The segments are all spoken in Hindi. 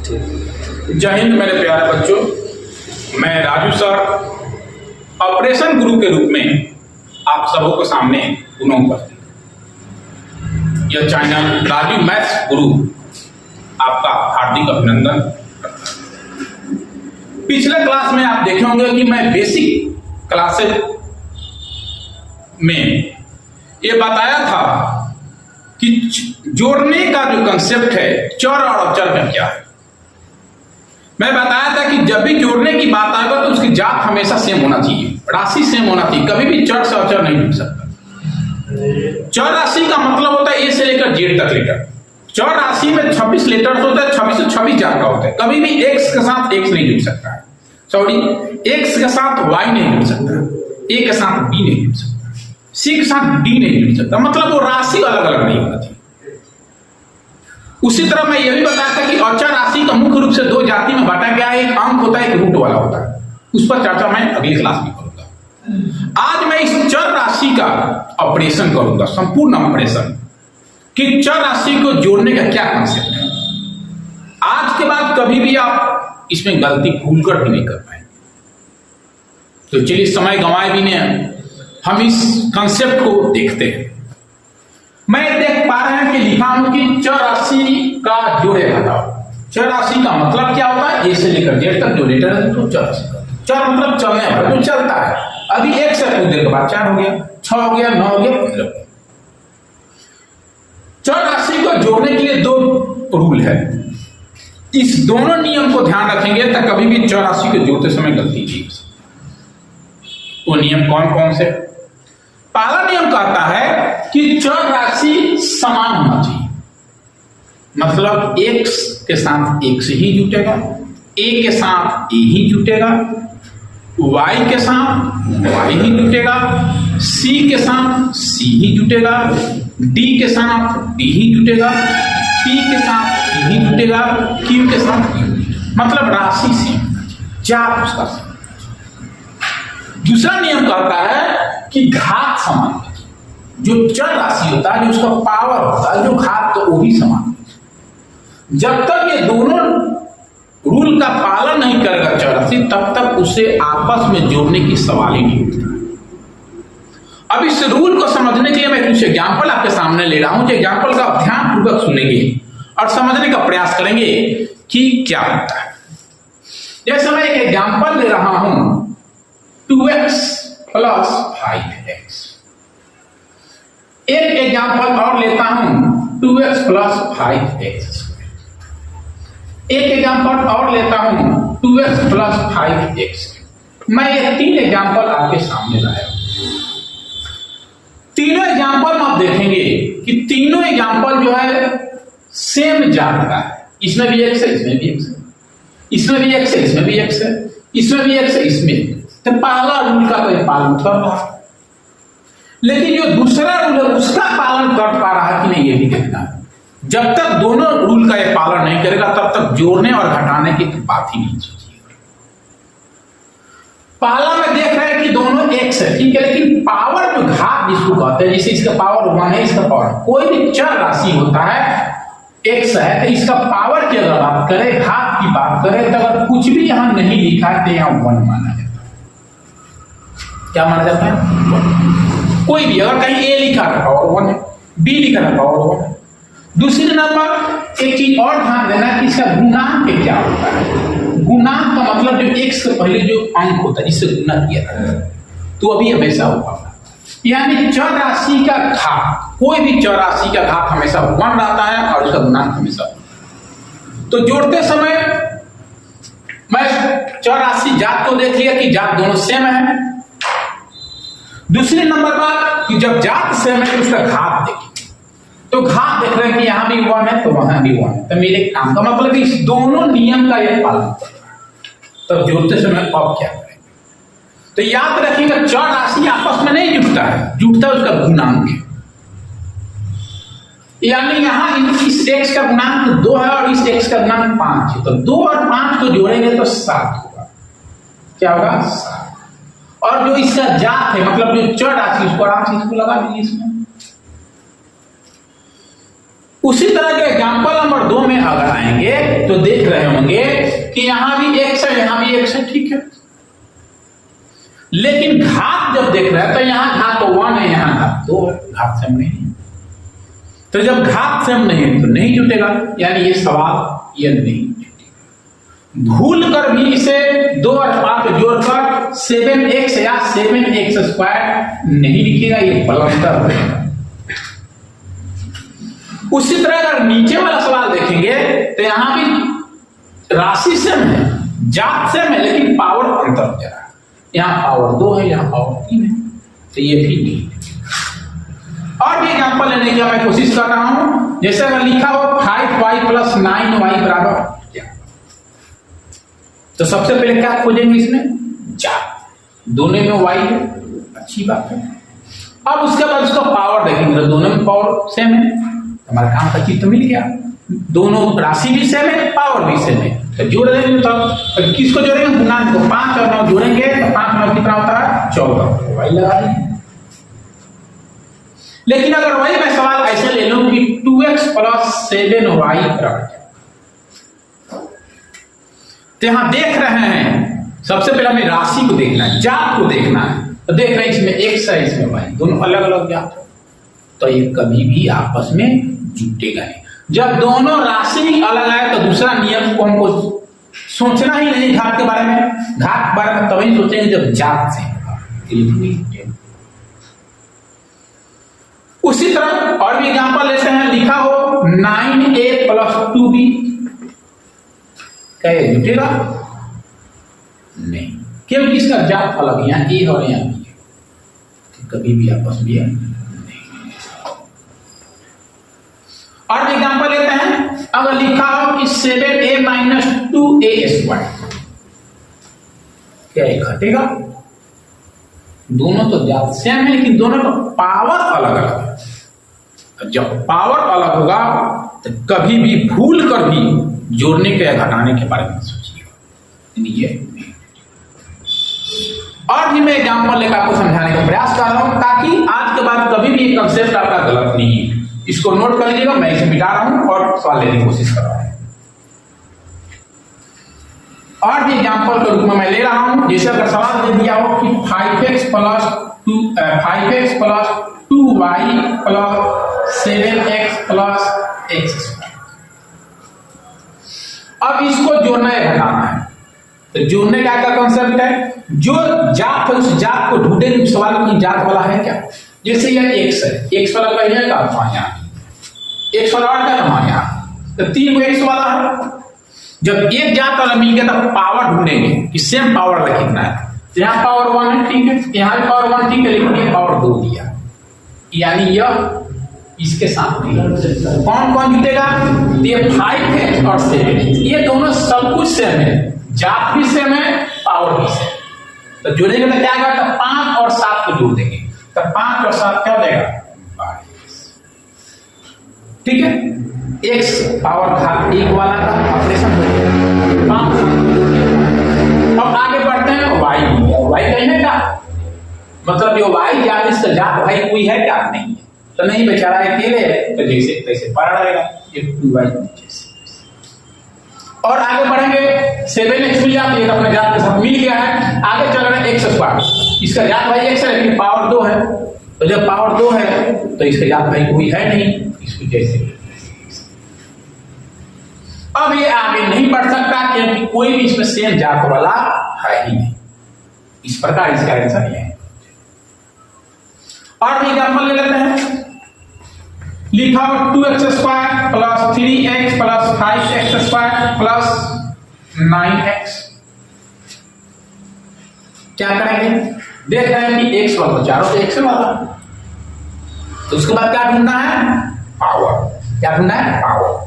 जय हिंद मेरे प्यारे बच्चों, मैं राजू सर ऑपरेशन गुरु के रूप में आप सबों के सामने पुनः उपस्थित। यह चैनल राजू मैथ्स गुरु आपका हार्दिक अभिनंदन करता है। पिछले क्लास में आप देखे होंगे कि मैं बेसिक क्लासेस में ये बताया था कि जोड़ने का जो कंसेप्ट है चर और अचर का क्या है। मैं बताया था कि जब भी जोड़ने की बात आएगा तो उसकी जात हमेशा सेम होना चाहिए, राशि सेम होना चाहिए, कभी भी चर से अचर नहीं जुड़ सकता। चर राशि का मतलब होता है ए से लेकर जेड तक लेटर। चर राशि में 26 लेटर्स होता है, 26 से 26 जात का होता है। कभी भी एक्स के साथ एक्स नहीं जुड़ सकता है, सॉरी एक्स के साथ वाई नहीं जुड़ सकता, ए के साथ बी नहीं जुड़ सकता, सी के साथ डी नहीं जुड़ सकता। मतलब वो राशि अलग अलग नहीं होना चाहिए। उसी तरह मैं यह भी बताया था कि अचर राशि का मुख्य रूप से दो जाति में बांटा गया है, एक अंक होता है, एक रूट वाला होता है। उस पर चर्चा मैं अगली क्लास में करूंगा। आज मैं इस चर राशि का ऑपरेशन करूंगा, संपूर्ण ऑपरेशन कि चर राशि को जोड़ने का क्या कंसेप्ट है। आज के बाद कभी भी आप इसमें गलती भूल कर भी नहीं कर पाएंगे। तो चलिए समय गंवाए भी नहीं, हम इस कंसेप्ट को देखते हैं। मैं देख पा रहे हैं कि लिखा हूं कि चर राशि का जोड़े घटाओ। चर राशि का मतलब क्या होता है, ए से लेकर जेड तक जो लेटर है तो चर राशि का। चर मतलब चलने वाला, जो चलता है। अभी एक से कुछ देर के बाद 4 हो गया, 6 हो गया, 9 हो गया, 15 हो गया। चर राशि को जोड़ने के लिए 2 रूल है। इस दोनों नियम को ध्यान रखेंगे तो कभी भी चर राशि को जोड़ते समय गलती नहीं हो सकती। वो नियम कौन कौन से? पहला नियम कहता है कि चर राशि समान होना चाहिए। मतलब x के साथ x ही जुटेगा, a के साथ a ही जुटेगा, y के साथ y ही जुटेगा, c के साथ c ही जुटेगा, d के साथ d ही जुटेगा, p के साथ p ही जुटेगा, q के साथ q। मतलब राशि सेम, जात उसका सेम। दूसरा नियम कहता है कि घात समान। जो चर राशि होता है, जो उसका पावर होता है, जो घात, तो वो भी समान। जब तक ये दोनों रूल का पालन नहीं करेगा चर राशि, तब तक उसे आपस में जोड़ने की सवाल ही नहीं उठता। अब इस रूल को समझने के लिए मैं कुछ एग्जाम्पल आपके सामने ले रहा हूं। जो एग्जाम्पल का ध्यानपूर्वक सुनेंगे और समझने का प्रयास करेंगे कि क्या होता है। जैसे मैं एक एग्जाम्पल ले रहा हूं, 2x प्लस 5x। एक एग्जाम्पल और लेता हूं, 2x प्लस 5x। एक एग्जाम्पल और लेता हूं, 2x प्लस 5x। मैं ये 3 एग्जाम्पल आपके सामने लाया हूं। तीनों एग्जाम्पल में आप देखेंगे कि तीनों एग्जाम्पल जो है सेम जात का है। इसमें भी x है, इसमें भी x है, इसमें भी x है, इसमें भी x है, इसमें भी x है, इसमें। तो पहला रूल का तो पालन कर रहा है, लेकिन जो दूसरा रूल है उसका पालन कर पा रहा है कि नहीं, ये भी देखना है। जब तक दोनों रूल का ये पालन नहीं करेगा तब तक जोड़ने और घटाने की बात ही नहीं सोचिएगा। पहला में देख रहे हैं कि दोनों x है, ठीक है, लेकिन पावर जो घात जिसको कहते हैं, जैसे इसका पावर 1 है, इसका पावर, कोई भी चर राशि होता है x है तो इसका पावर की अगर बात करें, घात की बात करें, तो अगर कुछ भी यहां नहीं लिखा है तो यहां 1 माना जाता है। क्या माना जाता है? कोई भी अगर कहीं a लिखा है पावर 1 है, b लिखा है पावर 1 है। दूसरी नंबर एक चीज और ध्यान देना कि इसका गुणांक क्या होता है। गुणांक का मतलब जो x के पहले जो अंक होता है जिससे गुना किया जाता है, तो अभी हमेशा होगा। यानी चर राशि का घात, कोई भी चर राशि का घात हमेशा 1 रहता है और उसका गुणांक हमेशा। तो जोड़ते समय मैं चर राशि जात को देख लिया कि जात दोनों सेम है। दूसरी नंबर बात कि जब जात सेम है तो उसका घात देखिए। तो घात देख रहे हैं कि यहां भी 1 है तो वहां भी 1 है, तो मेरे काम का मतलब इस दोनों नियम का यह पालन कर रहा है। तब जोड़ते समय अब क्या करेंगे? तो याद रखिएगा चर राशि आपस में नहीं जुटता है, जुटता है उसका गुणांक। यानी यहां इस x का गुणांक 2 है और इस x का गुणांक 5 है, तो 2 और 5 को जोड़ेंगे तो 7 होगा। क्या होगा? 7। और जो इसका जात है, मतलब जो चर राशि, उसको आराम से इसको लगा दीजिए इसमें। उसी तरह के एग्जाम्पल नंबर 2 में अगर आएंगे तो देख रहे होंगे कि यहां भी x है, यहां भी x है, ठीक है। लेकिन घात जब देख रहे हैं तो यहां घात 1 है, यहां घात 2 है, घात सेम नहीं है। तो जब घात सेम नहीं तो नहीं जुटेगा, यानी ये सवाल ये नहीं जुटेगा। भूल कर भी इसे 2 और 5 जोड़कर 7x या 7x² नहीं लिखिएगा, ये बलंतर रहेगा। उसी तरह अगर नीचे वाला सवाल देखेंगे तो यहां भी राशि सेम है, जात सेम है, लेकिन पावर अंतर हो जा रहा है। यहां पावर 2 है, यहां पावर 3 है, तो ये भी नहीं। और भी एग्जाम्पल लेने की मैं कोशिश कर रहा हूं। जैसे अगर लिखा हो 5y + 9y बराबर क्या, तो सबसे पहले क्या खोजेंगे इसमें, जात, दोनों में y है, अच्छी बात है। अब उसके बाद उसका पावर देखेंगे तो दोनों में पावर सेम है, हमारा काम का चीज तो मिल गया। दोनों राशि भी सेम है, पावर भी सेम है, तो जोड़ देंगे। तो किसको जोड़ेंगे, गुणांक को। 5 और 9 जोड़ेंगे तो 5 9 कितना होता है, 14, वही लगा देंगे। लेकिन अगर वही मैं सवाल ऐसे ले लूं कि 2x + 7y बराबर, तो यहां देख रहे हैं सबसे पहले हमें राशि को देखना है, जात को देखना है। तो देख रहे हैं इसमें x है, इसमें y, दोनों अलग अलग जात है, तो ये कभी भी आपस में जुटेगा नहीं। जब दोनों राशि अलग है तो दूसरा नियम को हमको सोचना ही नहीं घात के बारे में। घात के बारे में तभी सोचेंगे जब जात से। उसी तरह और भी एग्जांपल लेते हैं। लिखा हो 9a + 2b, क्या ये जुटेगा, नहीं, क्योंकि इसका जात अलग है, यहाँ a और यहाँ b है, तो कभी भी आपस में नहीं। और एग्जांपल लेते हैं। अगर लिखा हो कि 7a - 2a², क्या ये घटेगा, दोनों तो जात सेम है लेकिन दोनों का पावर अलग अलग है। जब पावर अलग होगा तो कभी भी भूल कर भी जोड़ने के या घटाने के बारे में सोचिएगा। ये और भी मैं एग्जांपल लेकर आपको समझाने का प्रयास कर रहा हूं, ताकि आज के बाद कभी भी ये कंसेप्ट आपका गलत नहीं है। इसको नोट कर लीजिएगा, मैं इसे मिटा रहा हूं और सवाल लेने की कोशिश कर रहा हूं। और भी एग्जांपल के रूप में मैं ले रहा हूं। जैसे अगर सवाल दे दिया हो कि 5x + 2y + 7x + x², अब इसको जोड़ना है घटाना है, तो जोड़ने का क्या कंसेप्ट है, जो जात है उस जात को ढूंढेंगे। सवाल की जात वाला है क्या, जैसे यह x है, x वाला पहले का यहाँ, x वाला और क्या यहाँ, तो 3 को x वाला है। जब एक जात वाला मिल गया तो पावर ढूंढेंगे कि सेम पावर वाला कितना है। तो यहाँ पावर 1 है, ठीक है, यहाँ भी पावर 1 ठीक है, लेकिन ये पावर 2 दिया, यानी यह इसके साथ नहीं। कौन कौन जीतेगा, ये 5x और 7x, ये दोनों सब कुछ सेम है, जात भी सेम है, पावर भी सेम। तो जोड़ेंगे तो क्या आएगा, तो 5 और 7 को जोड़ देंगे, तो 5 और 7 क्या देगा, 22, ठीक है। x पावर घात 1 वाला का ऑपरेशन हो गया। अब आगे बढ़ते हैं, y कहने का मतलब ये y जात, इसका जात भाई कोई है क्या, नहीं है, तो नहीं बेचारा अकेले है, तो जैसे तैसे पड़ा रहेगा, ये 2y जैसे। और आगे बढ़ेंगे, 7x मिल जाती है, अपने जात के साथ मिल गया है। आगे चल रहे हैं x², इसका जात भाई x है लेकिन पावर 2 है, तो जब पावर 2 है तो इसका जात भाई कोई है नहीं, इसको जैसे। अब ये आगे नहीं बढ़ सकता क्योंकि कोई भी इसमें सेम जात वाला है ही नहीं। इस प्रकार इसका आंसर ये है। और भी एग्जांपल ले लेते हैं। लिखा हो 2x² + 3x + 5x² + 9x, क्या करेंगे, देख रहे हैं कि x वाला चारों तो x वाला, तो उसके बाद क्या ढूंढना है, पावर। क्या ढूंढना है, पावर।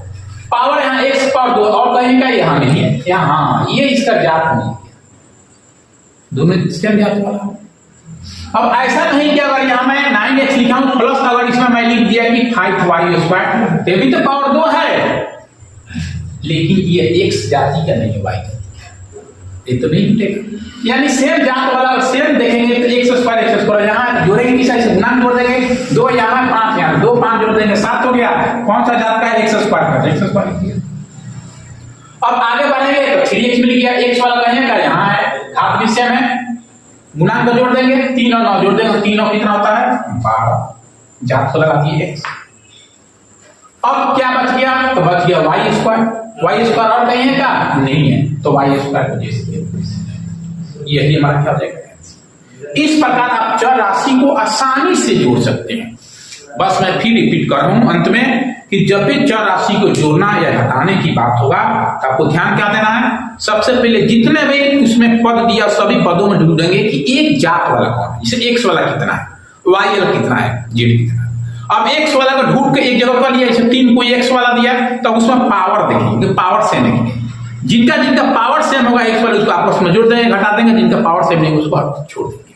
पावर यहाँ x पावर 2 और कहीं का यहाँ नहीं है, यहाँ ये इसका जात नहीं है, दोनों सेम जात वाला। अब ऐसा नहीं कि अगर यहाँ मैं 9x लिखा हूं प्लस अगर इसमें मैं लिख दिया कि 5y², तो भी तो पावर 2 है, लेकिन ये x जाति का नहीं है, y जाति का। ये तो नहीं जुटेगा। यानी सेम जात वाला सेम देखेंगे तो 100 यहाँ जोड़ेंगे किस से गुणांक जोड़ देंगे, 2 यहाँ 5 यहाँ 2 5 जोड़ देंगे 7 हो गया। कौन सा जात का है 100 का 100। अब आगे बढ़ेंगे तो 3x मिल गया, x वाला कहीं का यहाँ है घात भी सेम है, गुणांक को जोड़ देंगे 3 और 9 जोड़ देंगे 3 और कितना होता है 12, जात को लगा दिए x। अब क्या बच गया तो बच गया y स्क्वायर और कहीं है का नहीं है तो y स्क्वायर को जैसे यही हमारा क्या हो जाएगा। इस प्रकार आप चर राशि को आसानी से जोड़ सकते हैं। बस मैं फिर रिपीट कर रहा हूं अंत में कि जब भी चर राशि को जोड़ना या घटाने की बात होगा तो आपको ध्यान क्या देना है, सबसे पहले जितने भी उसमें पद दिया सभी पदों में ढूंढेंगे कि एक जात वाला कौन है। जैसे x वाला कितना है, y वाला कितना है, z कितना है। अब x वाला को ढूंढ के एक जगह कर लिया, जैसे 3 कोई x वाला दिया तो उसमें पावर देखेंगे, पावर सेम है। जिनका जिनका पावर सेम होगा x वाले उसको आपस में जोड़ देंगे घटा देंगे, जिनका पावर सेम नहीं उसको आप छोड़ देंगे।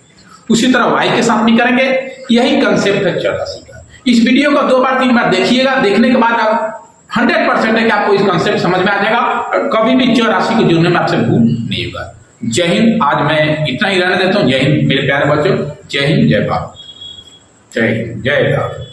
उसी तरह y के साथ भी करेंगे। यही कंसेप्ट है चर राशि का। इस वीडियो को 2 बार 3 बार देखिएगा, देखने के बाद आप 100% है कि आपको इस कंसेप्ट समझ में आ जाएगा और कभी भी चर राशि को जोड़ने में आपसे भूल नहीं होगा। जय हिंद। आज मैं इतना ही रहने देता हूँ। जय हिंद मेरे प्यारे बच्चों, जय हिंद, जय भारत, जय हिंद, जय भारत।